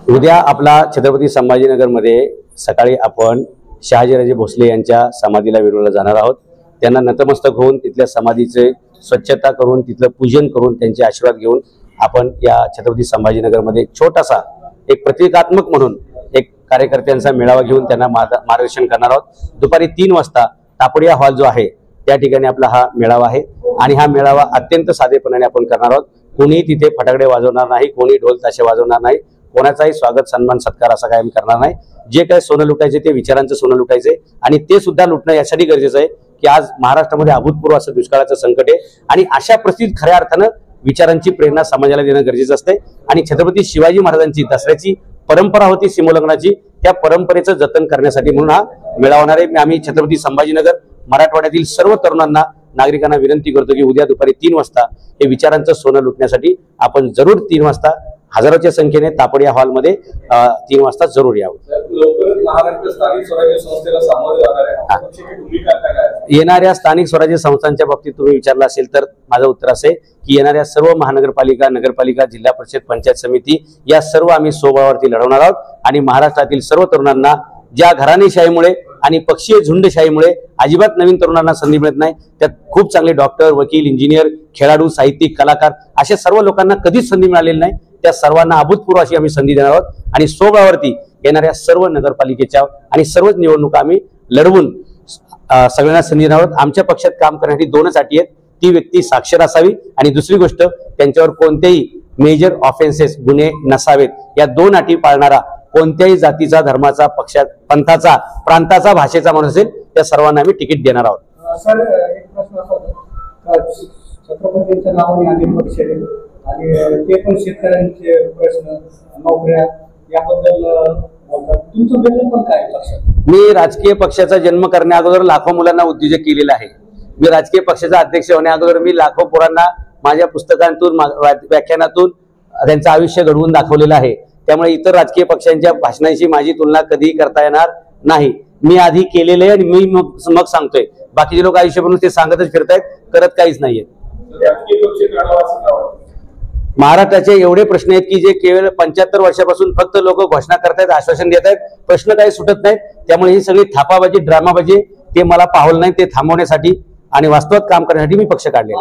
उद्या आपला छत्रपती संभाजीनगरमध्ये सकाळी आपण शहाजीराजे भोसले यांच्या समाधीला विरोधला जाणार आहोत। त्यांना नतमस्तक होऊन तिथल्या समाधीचे स्वच्छता करून तिथलं पूजन करून त्यांचे आशीर्वाद घेऊन आपण या छत्रपती संभाजीनगरमध्ये एक छोटासा एक प्रतीकात्मक म्हणून एक कार्यकर्त्यांचा मेळावा घेऊन त्यांना मार्गदर्शन करणार आहोत। दुपारी 3 वाजता तापडिया हॉल जो आहे त्या ठिकाणी आपला हा मेळावा आहे आणि हा मेळावा अत्यंत साधेपणाने आपण करणार आहोत। कोणी तिथे फटाकडे वाजवणार नाही, कोणी ढोल ताशे वाजवणार नाही, कोणाचाही स्वागत सन्मान सत्कार असा काय आम्ही करणार नाही। जे काय सोनं लुटायचे ते विचारांचं सोनं लुटायचे आणि ते सुद्धा लुटणं यासाठी गरजेचं आहे की आज महाराष्ट्रामध्ये अभूतपूर्व असं दुष्काळाचं संकट आहे आणि अशा परिस्थितीत खऱ्या अर्थानं विचारांची प्रेरणा समाजाला देणं गरजेचं असते आणि छत्रपती शिवाजी महाराजांची दसऱ्याची परंपरा होती सिमोल्लंघनाची, त्या परंपरेचं जतन करण्यासाठी म्हणून हा मेळावा होणार आहे। आम्ही छत्रपती संभाजीनगर मराठवाड्यातील सर्व तरुणांना नागरिकांना विनंती करतो की उद्या दुपारी 3 वाजता हे विचारांचं सोनं लुटण्यासाठी आपण जरूर 3 वाजता हजारोच्या संख्येने तापडिया हॉलमध्ये 3 वाजता जरूर यावं। येणाऱ्या स्थानिक स्वराज्य संस्थांच्या बाबतीत तुम्ही विचारला असेल तर माझं उत्तर असे की येणाऱ्या सर्व महानगरपालिका, नगरपालिका, जिल्हा परिषद, पंचायत समिती या सर्व आम्ही स्वबळावरती लढवणार आहोत आणि महाराष्ट्रातील सर्व तरुणांना ज्या घराणेशाहीमुळे आणि पक्षीय झुंडशाहीमुळे अजिबात नवीन तरुणांना संधी मिळत नाही, त्यात खूप चांगले डॉक्टर, वकील, इंजिनियर, खेळाडू, साहित्यिक, कलाकार अशा सर्व लोकांना कधीच संधी मिळालेली नाही, त्या सर्वांना अभूतपूर्व अशी आम्ही संधी देणार आहोत आणि स्वबळावरती येणाऱ्या सर्व नगरपालिकेच्या आणि सर्वच निवडणुका आम्ही लढवून सगळ्यांना संधी देणार आहोत। आमच्या पक्षात काम करण्यासाठी 2च अटी आहेत, ती व्यक्ती साक्षर असावी आणि दुसरी गोष्ट त्यांच्यावर कोणतेही मेजर ऑफेन्सेस गुन्हे नसावेत। या 2 अटी पाळणारा कोणत्याही जातीचा, धर्माचा, पक्षात, पंथाचा, प्रांताचा, भाषेचा माणूस असेल त्या सर्वांना आम्ही तिकीट देणार आहोत। सर, एक प्रश्न असा छत्रपतींच्या नावाने अनेक पक्ष आहेत आणि ते पण शेतकऱ्यांचे प्रश्न, नोकऱ्या याबद्दल बोलतात, तुमचं वेगळं पण काय पक्षात? मी राजकीय पक्षाचा जन्म करण्या अगोदर लाखो मुलांना उद्योजक केलेला आहे। मी राजकीय पक्षाचा अध्यक्ष होण्या अगोदर मी लाखो पोरांना माझ्या पुस्तकांतून, व्याख्यानातून त्यांचं आयुष्य घडवून दाखवलेलं आहे। त्यामुळे इतर राजकीय पक्षांच्या भाषणांशी माझी तुलना कधीही करता येणार नाही। मी आधी केलेलं आहे आणि मी मग सांगतोय, बाकीचे लोक आयुष्यभर ते सांगतच फिरतायत, करत काहीच नाहीये। महाराष्ट्राचे एवढे प्रश्न आहेत की जे केवळ 75 वर्षापासून फक्त लोक घोषणा करतायत, आश्वासन देत आहेत, प्रश्न काही सुटत नाहीत। त्यामुळे ही सगळी थापाबाजी, ड्रामाबाजी ते मला पाहलं नाही, ते थांबवण्यासाठी आणि वास्तवात काम करण्यासाठी मी पक्ष काढले।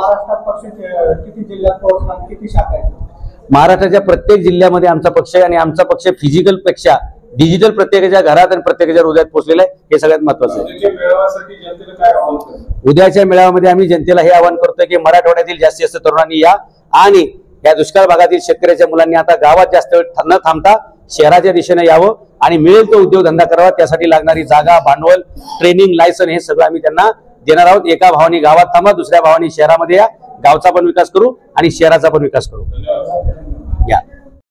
महाराष्ट्राच्या प्रत्येक जिल्ह्यामध्ये आमचा पक्ष आहे आणि आमचा पक्ष फिजिकल पेक्षा डिजिटल प्रत्येकाच्या घरात आणि प्रत्येकाच्या हृदयात पोहोचलेला आहे, हे सगळ्यात महत्वाचं आहे। उद्याच्या मेळाव्यामध्ये आम्ही जनतेला हे आवाहन करतोय की मराठवाड्यातील जास्तीत जास्त तरुणांनी या आणि या दुष्काळ भागातील शेतकऱ्याच्या मुलांनी आता गावात जास्त वेळ न थांबता शहराच्या दिशेने यावं आणि मिळेल तो उद्योगधंदा करावा। त्यासाठी लागणारी जागा, भांडवल, ट्रेनिंग, लायसन हे सगळं आम्ही त्यांना देणार आहोत। एका भावानी गावात थांबा, दुसऱ्या भावानी शहरामध्ये या, गावचा पण विकास करू आणि शहराचा पण विकास करू। या